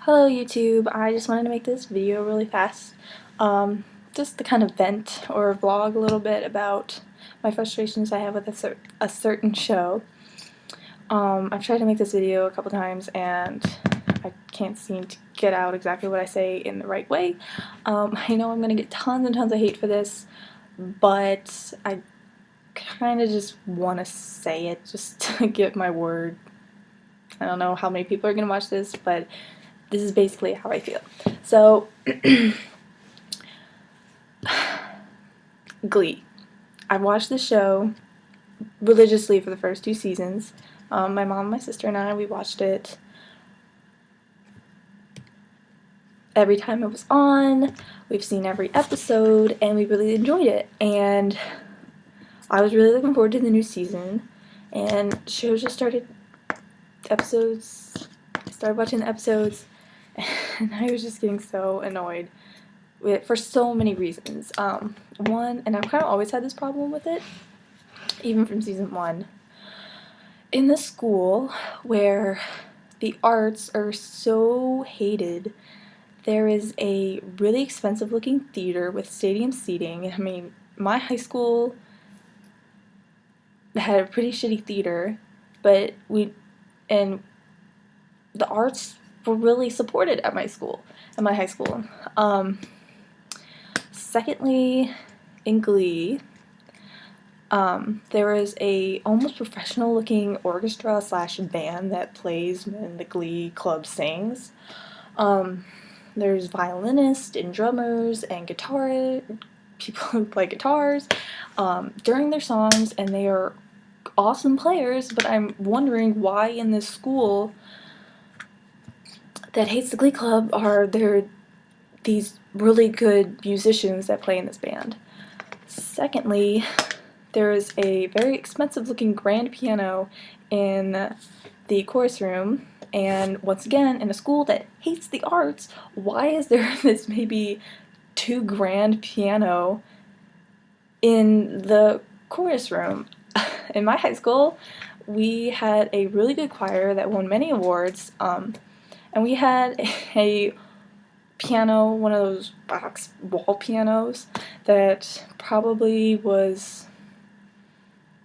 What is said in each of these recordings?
Hello YouTube, I just wanted to make this video really fast, just to kind of vent or vlog a little bit about my frustrations I have with a certain show. I've tried to make this video a couple times and I can't seem to get out exactly what I say in the right way. I know I'm gonna get tons and tons of hate for this, but I kind of just want to say it just to get my word. I don't know how many people are gonna watch this, but this is basically how I feel. So, Glee. I watched the show religiously for the first 2 seasons. My mom, my sister, and I, we watched it every time it was on. We've seen every episode, and we really enjoyed it. And I was really looking forward to the new season. And shows just started watching the episodes, and I was just getting so annoyed for so many reasons. One, and I've kind of always had this problem with it, even from season 1. In the school where the arts are so hated, there is a really expensive looking theater with stadium seating. I mean, my high school had a pretty shitty theater, but the arts were really supported at my high school. Secondly, in Glee, there is a almost professional looking orchestra / band that plays when the Glee club sings. There's violinists and drummers and people who play guitars during their songs, and they are awesome players, but I'm wondering why in this school that hates the Glee Club are there these really good musicians that play in this band. Secondly, there is a very expensive looking grand piano in the chorus room, and once again, in a school that hates the arts, why is there this maybe $2 grand piano in the chorus room? In my high school, we had a really good choir that won many awards, and we had a piano, one of those box wall pianos, that probably was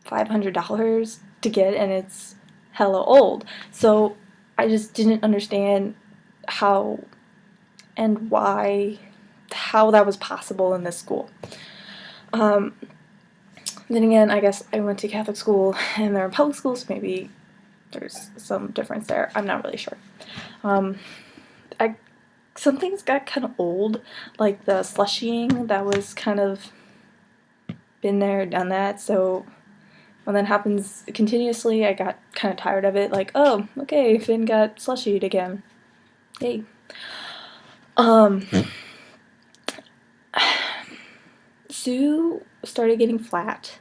$500 to get, and it's hella old. So I just didn't understand how and why, how that was possible in this school. Then again, I guess I went to Catholic school and they're in public schools, so maybe there's some difference there. I'm not really sure. Some things got kind of old, like the slushying, that was kind of been there, done that, so when that happens continuously, I got kind of tired of it, like, oh, okay, Finn got slushied again. Yay. Sue started getting flat.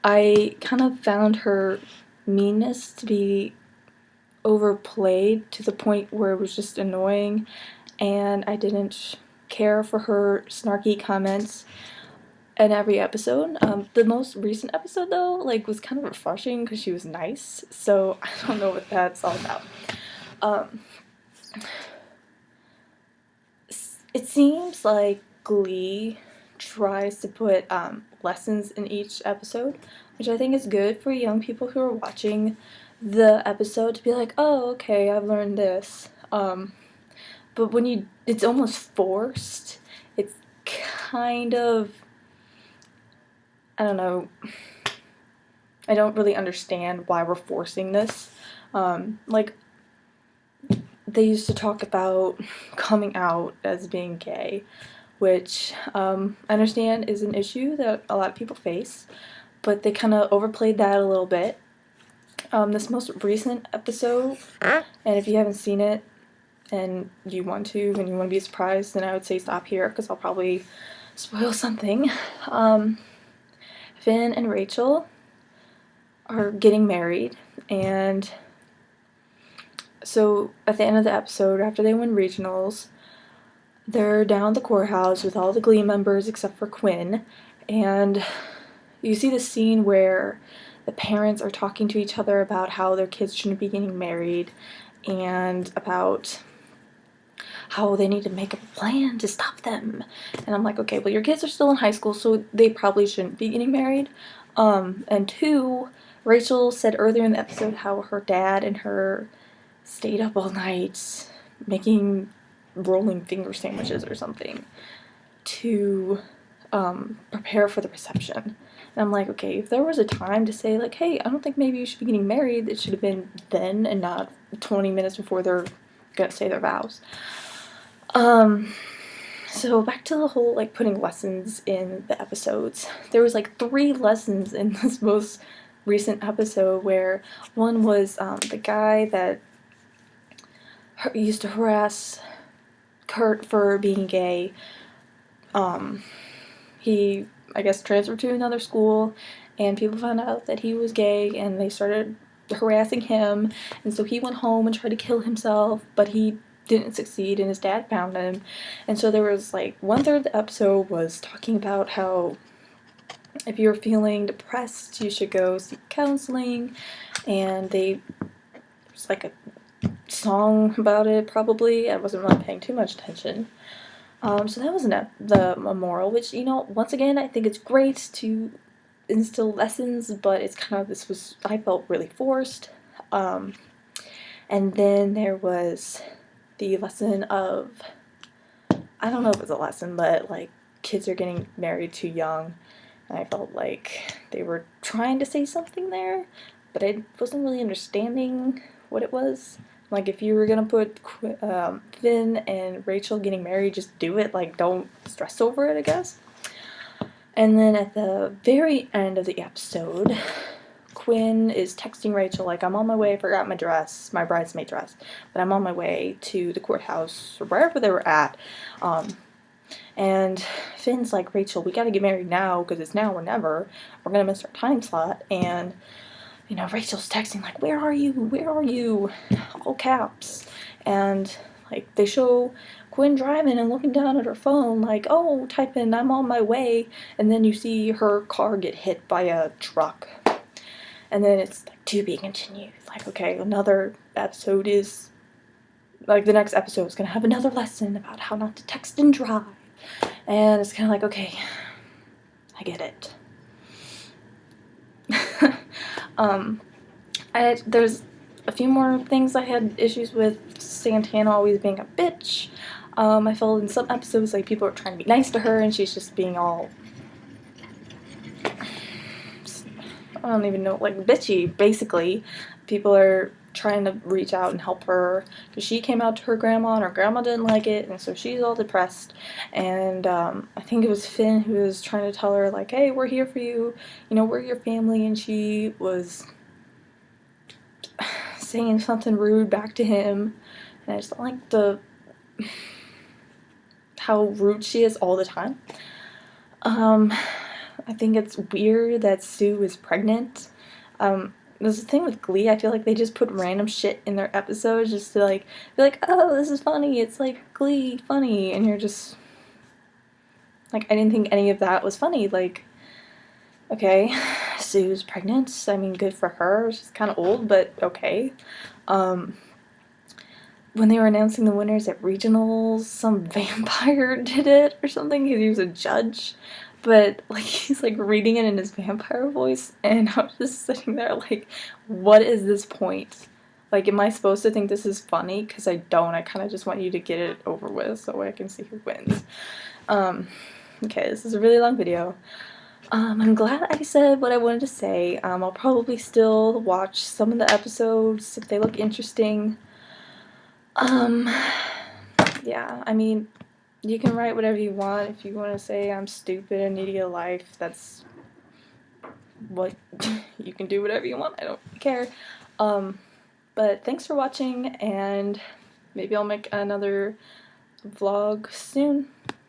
I kind of found her meanness to be overplayed to the point where it was just annoying, and I didn't care for her snarky comments in every episode. The most recent episode, though, like, was kind of refreshing because she was nice, so I don't know what that's all about. It seems like Glee tries to put lessons in each episode, which I think is good for young people who are watching the episode to be like, oh, okay, I've learned this. But when it's almost forced. It's kind of, I don't know, I don't really understand why we're forcing this. Like, they used to talk about coming out as being gay, which I understand is an issue that a lot of people face, but they kind of overplayed that a little bit. This most recent episode, and if you haven't seen it and you want to and you want to be surprised, then I would say stop here because I'll probably spoil something. Finn and Rachel are getting married, and so at the end of the episode, after they win regionals, they're down at the courthouse with all the Glee members except for Quinn, and you see the scene where the parents are talking to each other about how their kids shouldn't be getting married, and about how they need to make a plan to stop them. And I'm like, okay, well, your kids are still in high school, so they probably shouldn't be getting married. And two, Rachel said earlier in the episode how her dad and her stayed up all night making rolling finger sandwiches or something to prepare for the reception. And I'm like, okay, if there was a time to say, like, hey, I don't think maybe you should be getting married, it should have been then and not 20 minutes before they're gonna say their vows. So back to the whole, like, putting lessons in the episodes. There was, like, 3 lessons in this most recent episode, where one was the guy that used to harass Kurt for being gay. He, I guess, transferred to another school, and people found out that he was gay, and they started harassing him, and so he went home and tried to kill himself, but he didn't succeed, and his dad found him. And so there was, like, 1/3 of the episode was talking about how if you're feeling depressed, you should go seek counseling, and there's like a song about it, probably. I wasn't really paying too much attention. So that was the moral, which, you know, once again, I think it's great to instill lessons, but it's kind of, I felt really forced. And then there was the lesson of, I don't know if it was a lesson, but, like, kids are getting married too young, and I felt like they were trying to say something there, but I wasn't really understanding what it was. Like, if you were gonna put Finn and Rachel getting married, just do it. Like, don't stress over it, I guess. And then at the very end of the episode, Quinn is texting Rachel, like, I'm on my way, I forgot my dress, my bridesmaid dress, but I'm on my way to the courthouse, or wherever they were at. And Finn's like, Rachel, we gotta get married now, because it's now or never. We're gonna miss our time slot. And, you know, Rachel's texting, like, where are you? Where are you? All caps. And, like, they show Quinn driving and looking down at her phone, like, oh, type in, I'm on my way. And then you see her car get hit by a truck. And then it's, like, to be continued. Like, okay, another episode is, like, the next episode is gonna have another lesson about how not to text and drive. And it's kind of like, okay, I get it. There's a few more things I had issues with. Santana always being a bitch. I felt in some episodes like people are trying to be nice to her and she's just being all, I don't even know, like, bitchy, basically. People are trying to reach out and help her because she came out to her grandma and her grandma didn't like it, and so she's all depressed. And I think it was Finn who was trying to tell her, like, hey, we're here for you, you know, we're your family, and she was saying something rude back to him, and I just don't like how rude she is all the time. I think it's weird that Sue is pregnant. There's a thing with Glee, I feel like they just put random shit in their episodes just to, like, be like, oh, this is funny, it's like Glee funny, and you're just, like, I didn't think any of that was funny. Like, okay, Sue's pregnant, I mean, good for her, she's kind of old, but okay. When they were announcing the winners at regionals, some vampire did it or something, he was a judge. But, like, he's, like, reading it in his vampire voice, and I was just sitting there, like, what is this point? Like, am I supposed to think this is funny? Because I don't. I kind of just want you to get it over with so I can see who wins. Okay, this is a really long video. I'm glad I said what I wanted to say. I'll probably still watch some of the episodes if they look interesting. Yeah, I mean, you can write whatever you want. If you want to say I'm stupid and need to get a life, that's what you can do, whatever you want. I don't care. But thanks for watching, and maybe I'll make another vlog soon.